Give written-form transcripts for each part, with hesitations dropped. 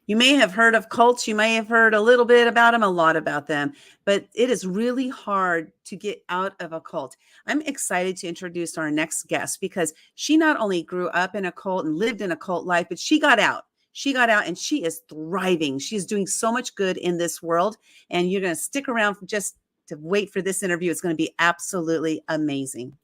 You may have heard of cults. You may have heard a little bit about them, a lot about them, but it is really hard to get out of a cult. I'm excited to introduce our next guest because she not only grew up in a cult and lived in a cult life, but she got out. She got out and she is thriving. She's doing so much good in this world. And you're going to stick around just to wait for this interview. It's going to be absolutely amazing.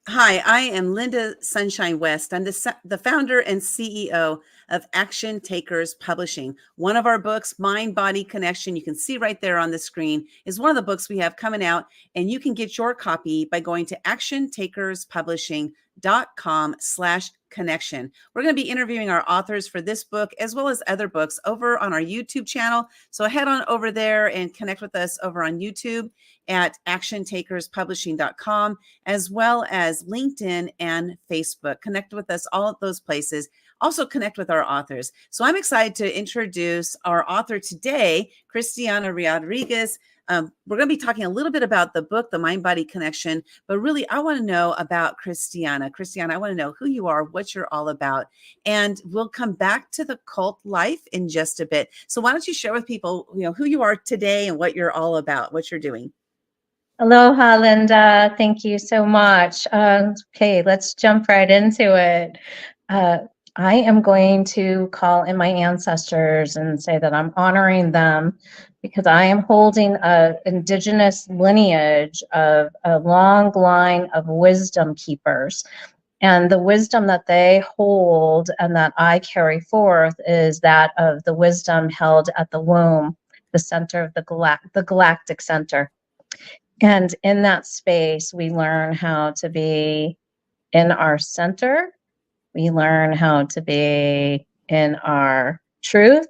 Hi, I am Linda Sunshine West. I'm the founder and CEO of Action Takers Publishing. One of our books, Mind Body Connection, you can see right there on the screen, is one of the books we have coming out, and you can get your copy by going to actiontakerspublishing.com/connection. We're going to be interviewing our authors for this book as well as other books over on our YouTube channel. So head on over there and connect with us over on YouTube at actiontakerspublishing.com, as well as LinkedIn and Facebook. Connect with us all at those places. Also connect with our authors. So I'm excited to introduce our author today, ChristianeAnna Rodriguez. We're going to be talking a little bit about the book, The Mind Body Connection, but really I want to know about Christiana. Christiana, I want to know who you are, what you're all about, and we'll come back to the cult life in just a bit. So why don't you share with people, who you are today and what you're all about, what you're doing. Aloha, Linda. Thank you so much. Okay, let's jump right into it. I am going to call in my ancestors and say that I'm honoring them because I am holding an indigenous lineage of a long line of wisdom keepers. And the wisdom that they hold and that I carry forth is that of the wisdom held at the womb, the center of the galactic center. And in that space, we learn how to be in our center. We learn how to be in our truth.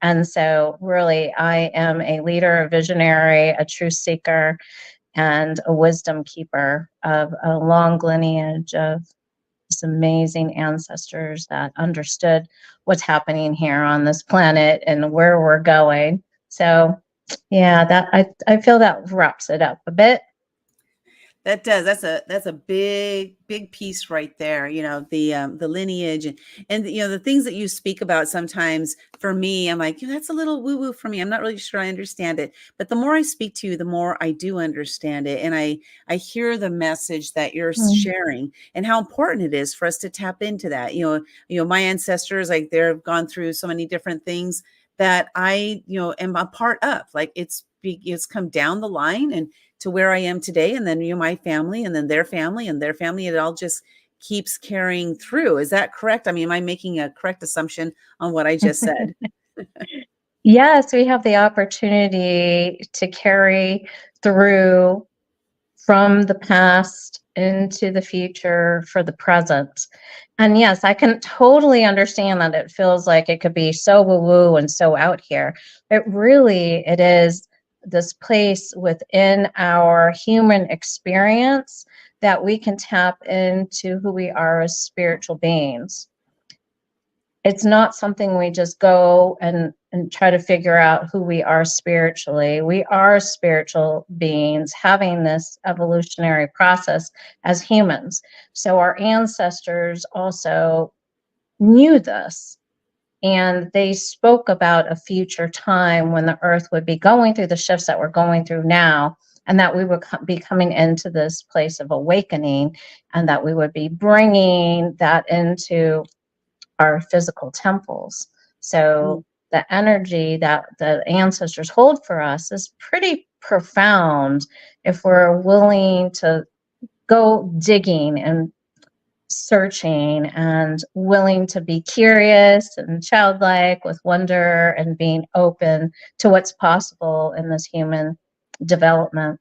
And so really, I am a leader, a visionary, a truth seeker, and a wisdom keeper of a long lineage of these amazing ancestors that understood what's happening here on this planet and where we're going. So yeah, that I feel that wraps it up a bit. That does. That's a big piece right there. The lineage and the things that you speak about. Sometimes for me, I'm like, that's a little woo woo for me. I'm not really sure I understand it. But the more I speak to you, the more I do understand it, and I hear the message that you're sharing and how important it is for us to tap into that. My ancestors, like they've gone through so many different things that I am a part of. Like it's come down the line and to where I am today, and then my family, and then their family, and their family. It all just keeps carrying through. Is that correct? I mean, am I making a correct assumption on what I just said? Yes, we have the opportunity to carry through from the past into the future for the present. And yes, I can totally understand that it feels like it could be so woo-woo and so out here. But really, it is this place within our human experience that we can tap into who we are as spiritual beings. It's not something we just go and try to figure out who we are spiritually. We are spiritual beings having this evolutionary process as humans. So our ancestors also knew this. And they spoke about a future time when the earth would be going through the shifts that we're going through now, and that we would be coming into this place of awakening, and that we would be bringing that into our physical temples. So the energy that the ancestors hold for us is pretty profound if we're willing to go digging and searching and willing to be curious and childlike with wonder and being open to what's possible in this human development.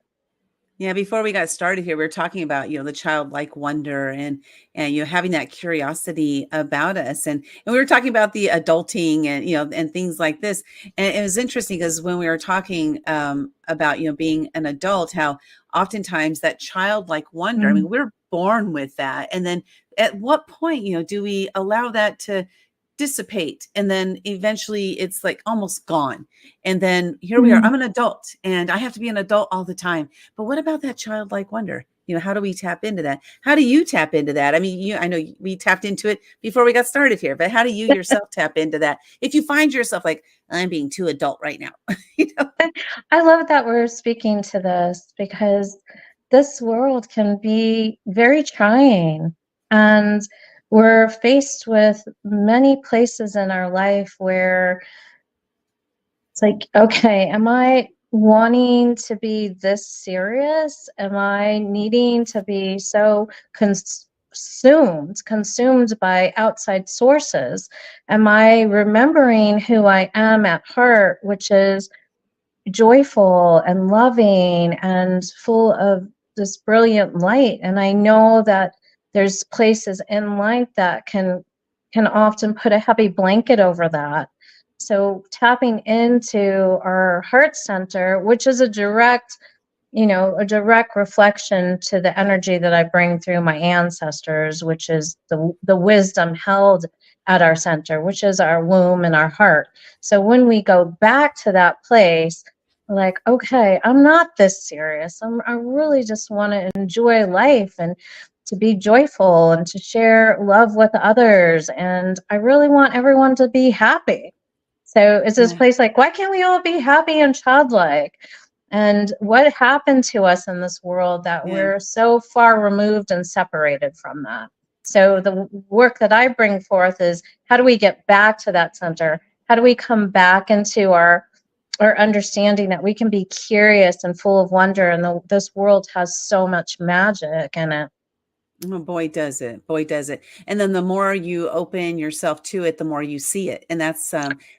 Yeah, before we got started here, we were talking about, the childlike wonder and having that curiosity about us. And we were talking about the adulting and and things like this. And it was interesting because when we were talking about, being an adult, how oftentimes that childlike wonder, I mean, Mm. we're born with that. And then at what point, do we allow that to dissipate, and then eventually it's like almost gone, and then here we are, Mm. I'm an adult and I have to be an adult all the time. But what about that childlike wonder? How do we tap into that? How do you tap into that? I mean, I know we tapped into it before we got started here, but how do you yourself tap into that if you find yourself like, I'm being too adult right now? you know I love that we're speaking to this because this world can be very trying. And we're faced with many places in our life where it's like, okay, am I wanting to be this serious? Am I needing to be so consumed by outside sources? Am I remembering who I am at heart, which is joyful and loving and full of this brilliant light? And I know that there's places in life that can often put a heavy blanket over that. So tapping into our heart center, which is a direct reflection to the energy that I bring through my ancestors, which is the wisdom held at our center, which is our womb and our heart. So when we go back to that place, like, okay, I'm not this serious. I really just want to enjoy life and to be joyful and to share love with others. And I really want everyone to be happy. So it's this yeah, place like, why can't we all be happy and childlike? And what happened to us in this world that yeah, we're so far removed and separated from that? So the work that I bring forth is, how do we get back to that center? How do we come back into our understanding that we can be curious and full of wonder, and this world has so much magic in it. oh, boy, does it. Boy, does it. And then the more you open yourself to it, the more you see it. And that's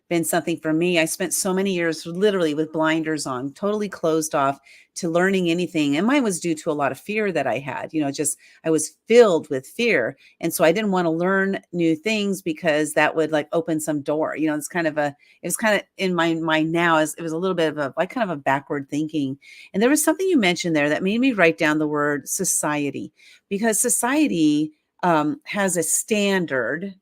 been something for me. I spent so many years literally with blinders on, totally closed off to learning anything. And mine was due to a lot of fear that I had, just I was filled with fear. And so I didn't want to learn new things because that would like open some door. It was kind of in my mind now, as it was a little bit of a like kind of a backward thinking. And there was something you mentioned there that made me write down the word society, because society has a standard.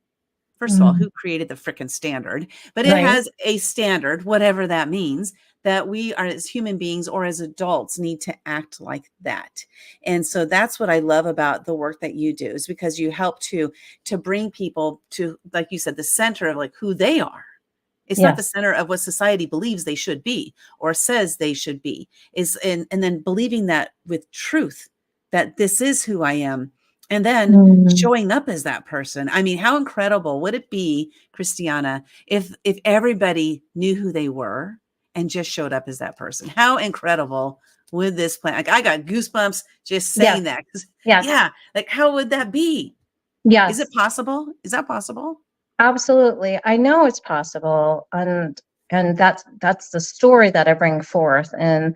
First of all, Mm, who created the frickin' standard? But it right. has a standard, whatever that means, that we are as human beings or as adults need to act like that. And so that's what I love about the work that you do, is because you help to bring people to, like you said, the center of like who they are. It's not the Yes. center of what society believes they should be or says they should be. And then believing that with truth, that this is who I am, and then Mm, showing up as that person. I mean, how incredible would it be, Christiana, if everybody knew who they were and just showed up as that person? How incredible would this plan? Like, I got goosebumps just saying yes. that. 'Cause, Yes. yeah, like how would that be? Is it Yes. possible? Is that possible? Absolutely. I know it's possible. And that's the story that I bring forth in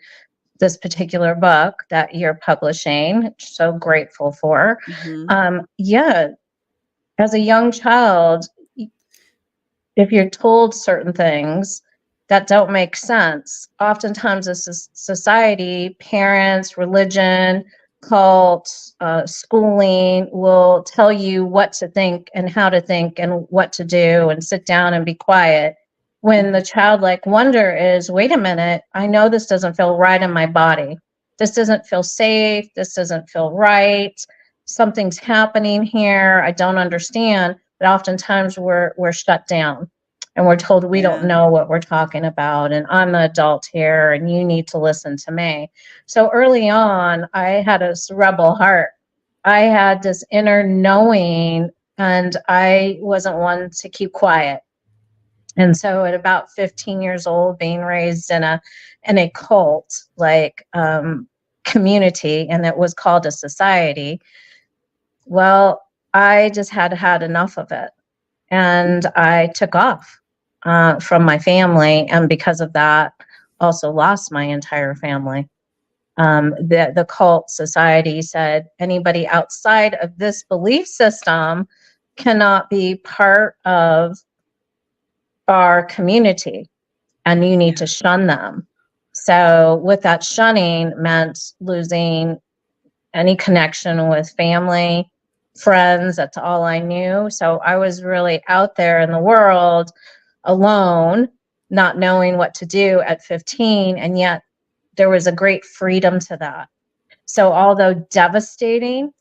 this particular book that you're publishing. So grateful for. Hmm. Yeah, as a young child, if you're told certain things that don't make sense, oftentimes this is society, parents, religion, cults, schooling will tell you what to think and how to think and what to do and sit down and be quiet. When the childlike wonder is, wait a minute, I know this doesn't feel right in my body. This doesn't feel safe. This doesn't feel right. Something's happening here. I don't understand. But oftentimes we're shut down and we're told we don't Yeah. know what we're talking about, and I'm the adult here and you need to listen to me. So early on, I had this rebel heart. I had this inner knowing, and I wasn't one to keep quiet. And so at about 15 years old, being raised in a cult like community, and it was called a society, well, I just had enough of it, and I took off from my family, and because of that, also lost my entire family. The cult society said anybody outside of this belief system cannot be part of our community, and you need to shun them. So with that shunning meant losing any connection with family, friends. That's all I knew. So I was really out there in the world alone, not knowing what to do at 15. And yet there was a great freedom to that. So although devastating,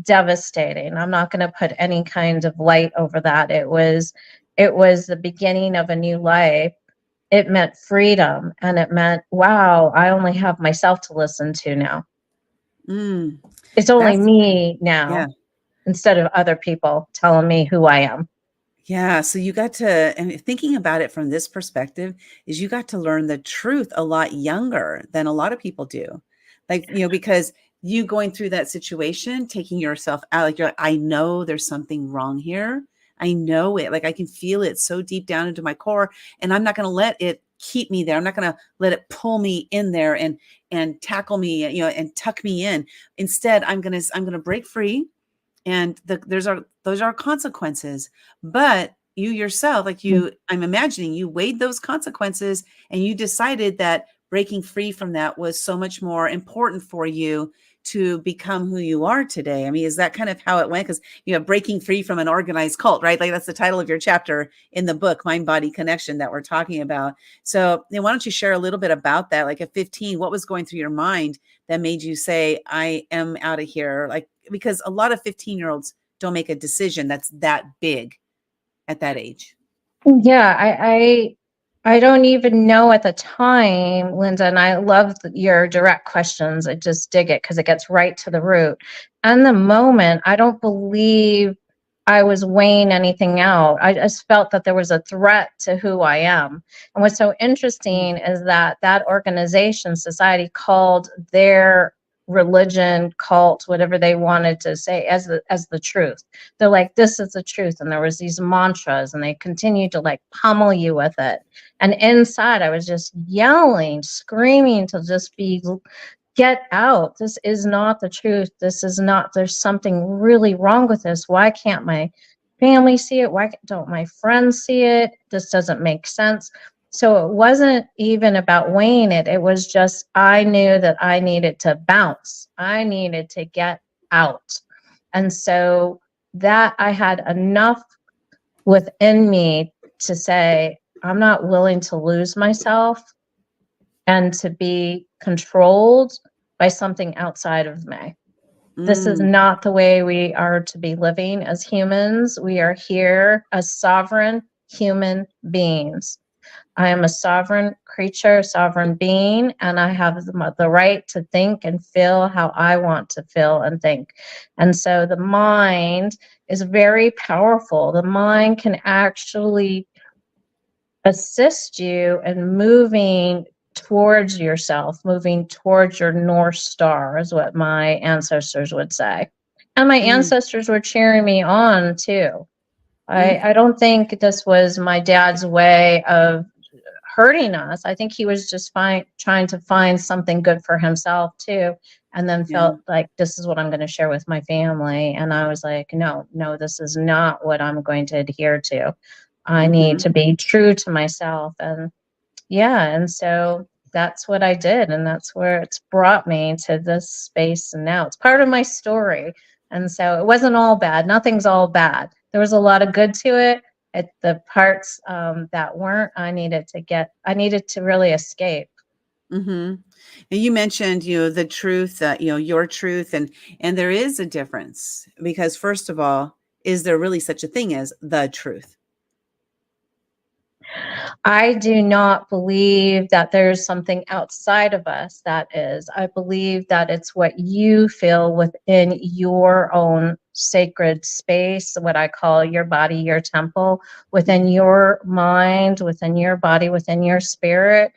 I'm not going to put any kind of light over that. It was the beginning of a new life. It meant freedom, and it meant, wow, I only have myself to listen to now. It's only That's, me now, yeah. instead of other people telling me who I am. Yeah. So you got to, and thinking about it from this perspective, is you got to learn the truth a lot younger than a lot of people do. Like, because you going through that situation, taking yourself out, like you're like, I know there's something wrong here. I know it. Like I can feel it so deep down into my core, and I'm not going to let it keep me there. I'm not going to let it pull me in there and tackle me, and tuck me in. Instead, I'm going to break free, and those are consequences. But you yourself, like I'm imagining you weighed those consequences, and you decided that breaking free from that was so much more important for you to become who you are today. I mean, is that kind of how it went? Because breaking free from an organized cult, right? Like that's the title of your chapter in the book, Mind Body Connection, that we're talking about. So why don't you share a little bit about that? Like at 15, what was going through your mind that made you say, I am out of here? Like, because a lot of 15-year-olds don't make a decision that's that big at that age. Yeah, I don't even know at the time, Linda, and I love your direct questions. I just dig it because it gets right to the root. And the moment, I don't believe I was weighing anything out. I just felt that there was a threat to who I am. And what's so interesting is that organization, society, called their religion, cult, whatever they wanted to say, as the truth. They're like, this is the truth. And there was these mantras, and they continued to like pummel you with it. And inside I was just yelling, screaming to just get out. This is not the truth. This is not, there's something really wrong with this. Why can't my family see it? Why don't my friends see it? This doesn't make sense. So it wasn't even about weighing it. It was just, I knew that I needed to bounce. I needed to get out. And so that I had enough within me to say, I'm not willing to lose myself and to be controlled by something outside of me. This is not the way we are to be living as humans. We are here as sovereign human beings. I am a sovereign creature, sovereign being, and I have the right to think and feel how I want to feel and think. And so the mind is very powerful. The mind can actually assist you in moving towards yourself, moving towards your North Star, is what my ancestors would say. And my ancestors were cheering me on too. I don't think this was my dad's way of hurting us. I think he was just trying to find something good for himself too, and then felt like, this is what I'm going to share with my family. And I was like, no, this is not what I'm going to adhere to. I need to be true to myself. And and so that's what I did. And that's where it's brought me to this space. And now it's part of my story. And so it wasn't all bad. Nothing's all bad. There was a lot of good to it. The parts that weren't, I needed to really escape. And you mentioned, the truth, your truth, and there is a difference, because first of all, is there really such a thing as the truth? I do not believe that there's something outside of us that is. I believe that it's what you feel within your own sacred space, what I call your body, your temple, within your mind, within your body, within your spirit,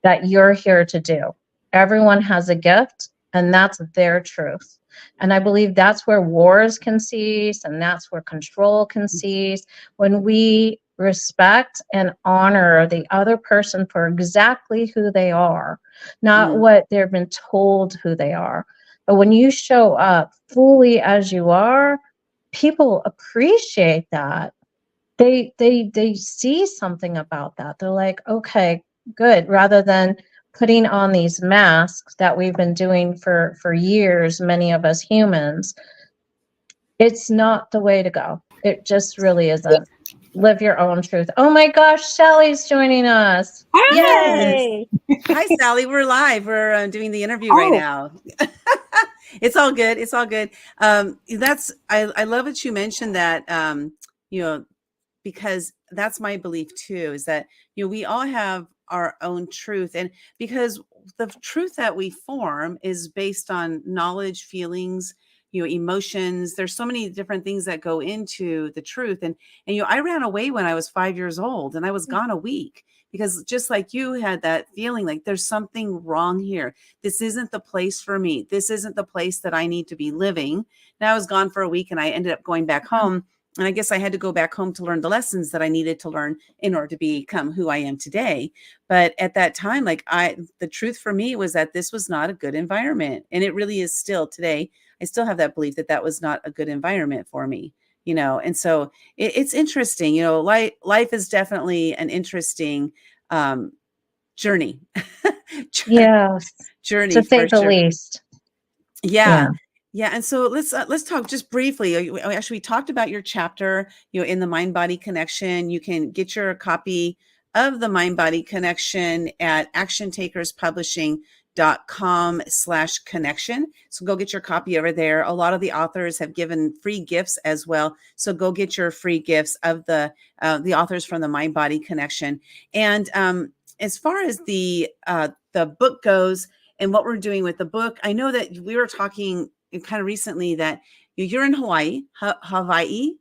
that you're here to do. Everyone has a gift, and that's their truth. And I believe that's where wars can cease, and that's where control can cease, when we respect and honor the other person for exactly who they are, not Mm. what they've been told who they are. But when you show up fully as you are, people appreciate that. They see something about that. They're like, okay, good, rather than putting on these masks that we've been doing for years, many of us humans. It's not the way to go. It just really isn't. Live your own truth. Oh my gosh, Shelly's joining us. Yes. Yay. Hi, Sally. We're live. We're doing the interview right now. It's all good. It's all good. I love that you mentioned that, you know, because that's my belief too, is that, we all have our own truth. And because the truth that we form is based on knowledge, feelings, emotions. There's so many different things that go into the truth. And I ran away when I was 5 years old, and I was gone a week, because just like you had that feeling like there's something wrong here. This isn't the place for me. This isn't the place that I need to be living. And I was gone for a week, and I ended up going back home. And I guess I had to go back home to learn the lessons that I needed to learn in order to become who I am today. But at that time, the truth for me was that this was not a good environment. And it really is still today. I still have that belief that that was not a good environment for me, And so it's interesting, life is definitely an interesting journey, Yes, journey to say for the sure. least. Yeah. Yeah. Yeah. And so let's talk just briefly. Actually, we talked about your chapter, in the Mind Body Connection. You can get your copy of the Mind Body Connection at actiontakerspublishing.com/connection. So go get your copy over there. A lot of the authors have given free gifts as well. So go get your free gifts of the authors from the Mind Body Connection. And as far as the book goes, and what we're doing with the book, I know that we were talking kind of recently that you're in Hawaii, Hawaii,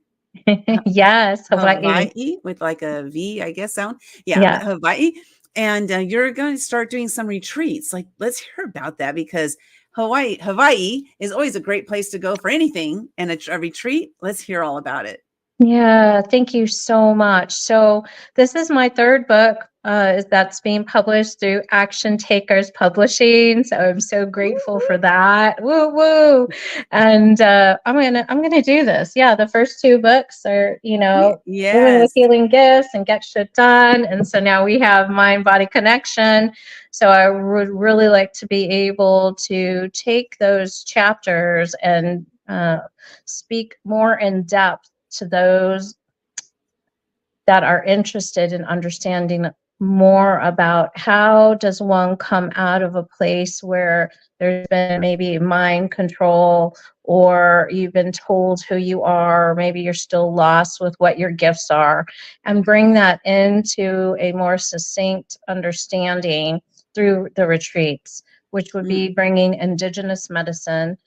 Yes, Hawaii. Hawaii with like a V, I guess sound. Yeah, Yeah. Hawaii. And you're going to start doing some retreats. Like, let's hear about that, because Hawaii is always a great place to go for anything. And a retreat, let's hear all about it. Yeah, thank you so much. So this is my third book that's being published through Action Takers Publishing. So I'm so grateful for that. Woo woo! And I'm gonna do this. Yeah, the first two books are Women with Yes. Healing Gifts and Get Shit Done, and so now we have Mind Body Connection. So I would really like to be able to take those chapters and speak more in depth to those that are interested in understanding more about how does one come out of a place where there's been maybe mind control, or you've been told who you are, or maybe you're still lost with what your gifts are, and bring that into a more succinct understanding through the retreats, which would be bringing indigenous medicine,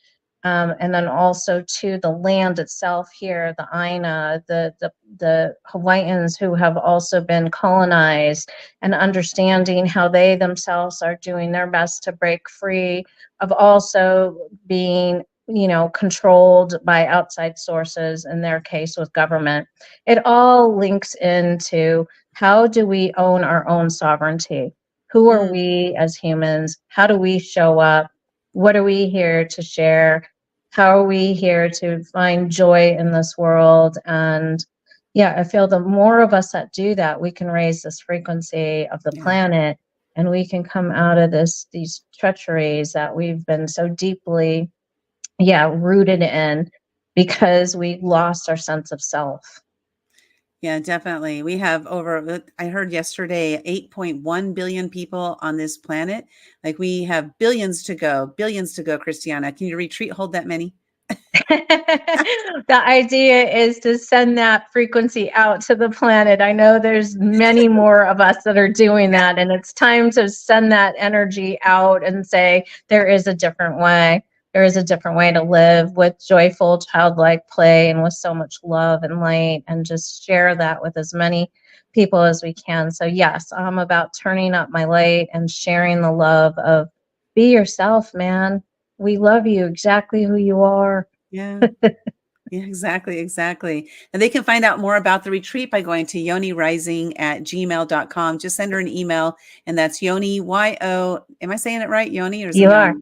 and then also to the land itself here, the Aina, the Hawaiians who have also been colonized, and understanding how they themselves are doing their best to break free of also being, controlled by outside sources, in their case with government. It all links into how do we own our own sovereignty? Who are we as humans? How do we show up? What are we here to share? How are we here to find joy in this world? And yeah, I feel the more of us that do that, we can raise this frequency of the Yeah. planet, and we can come out of these treacheries that we've been so deeply, rooted in, because we lost our sense of self. Yeah, definitely. We have I heard yesterday, 8.1 billion people on this planet. Like, we have billions to go, Christiana. Can your retreat hold that many? The idea is to send that frequency out to the planet. I know there's many more of us that are doing that, and it's time to send that energy out and say there is a different way. There is a different way to live with joyful, childlike play and with so much love and light, and just share that with as many people as we can. So yes, I'm about turning up my light and sharing the love of be yourself, man. We love you exactly who you are. Yeah. Yeah, exactly, exactly. And they can find out more about the retreat by going to yonirising@gmail.com. Just send her an email, and that's Yoni, Y-O, am I saying it right, Yoni, or is it You are. Yoni?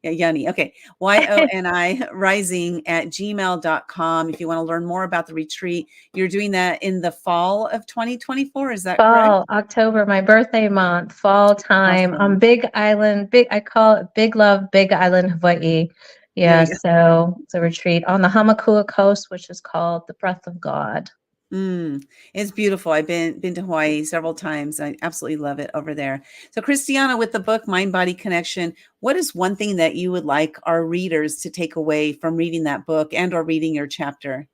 Yeah, Yoni. Okay. YONI rising@gmail.com. If you want to learn more about the retreat, you're doing that in the fall of 2024. Is that correct? Fall, October, my birthday month, fall time on Awesome. Big Island, I call it Big Love, Big Island, Hawaii. There Yeah, you go. so it's a retreat on the Hamakua coast, which is called the Breath of God. It's beautiful. I've been to Hawaii several times. I absolutely love it over there. So, Christiana, with the book Mind Body Connection, what is one thing that you would like our readers to take away from reading that book and or reading your chapter?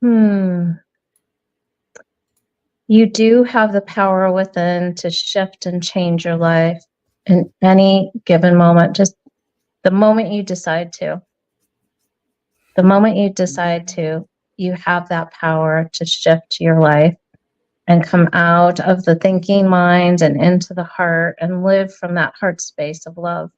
You do have the power within to shift and change your life in any given moment. Just the moment you decide to. The moment you decide to, you have that power to shift your life and come out of the thinking mind and into the heart and live from that heart space of love.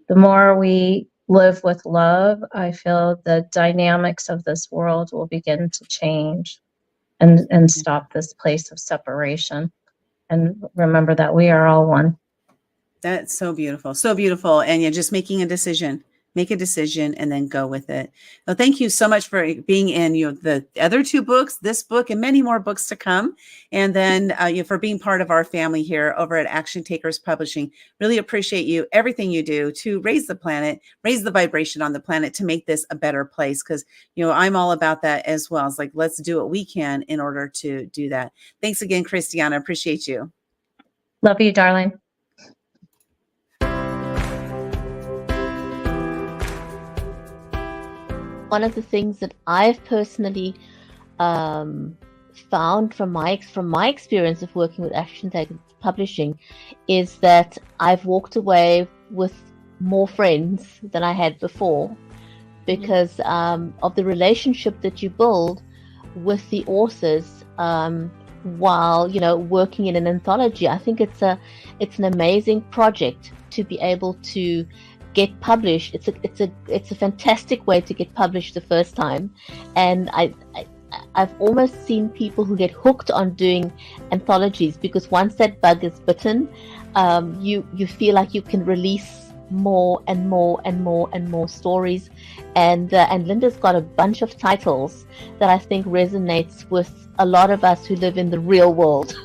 The more we live with love, I feel the dynamics of this world will begin to change and stop this place of separation. And remember that we are all one. That's so beautiful. So beautiful. And you're just making a decision. Make a decision and then go with it. Well, thank you so much for being in the other two books, this book, and many more books to come. And then for being part of our family here over at Action Takers Publishing. Really appreciate you, everything you do to raise the planet, raise the vibration on the planet to make this a better place. Because, I'm all about that as well. It's like, let's do what we can in order to do that. Thanks again, Christiana. Appreciate you. Love you, darling. One of the things that I've personally found from my experience of working with Action Takers Publishing is that I've walked away with more friends than I had before because of the relationship that you build with the authors while working in an anthology. I think it's an amazing project to be able to get published. It's a fantastic way to get published the first time, and I've almost seen people who get hooked on doing anthologies because once that bug is bitten, you feel like you can release more and more and more and more stories, and Linda's got a bunch of titles that I think resonates with a lot of us who live in the real world.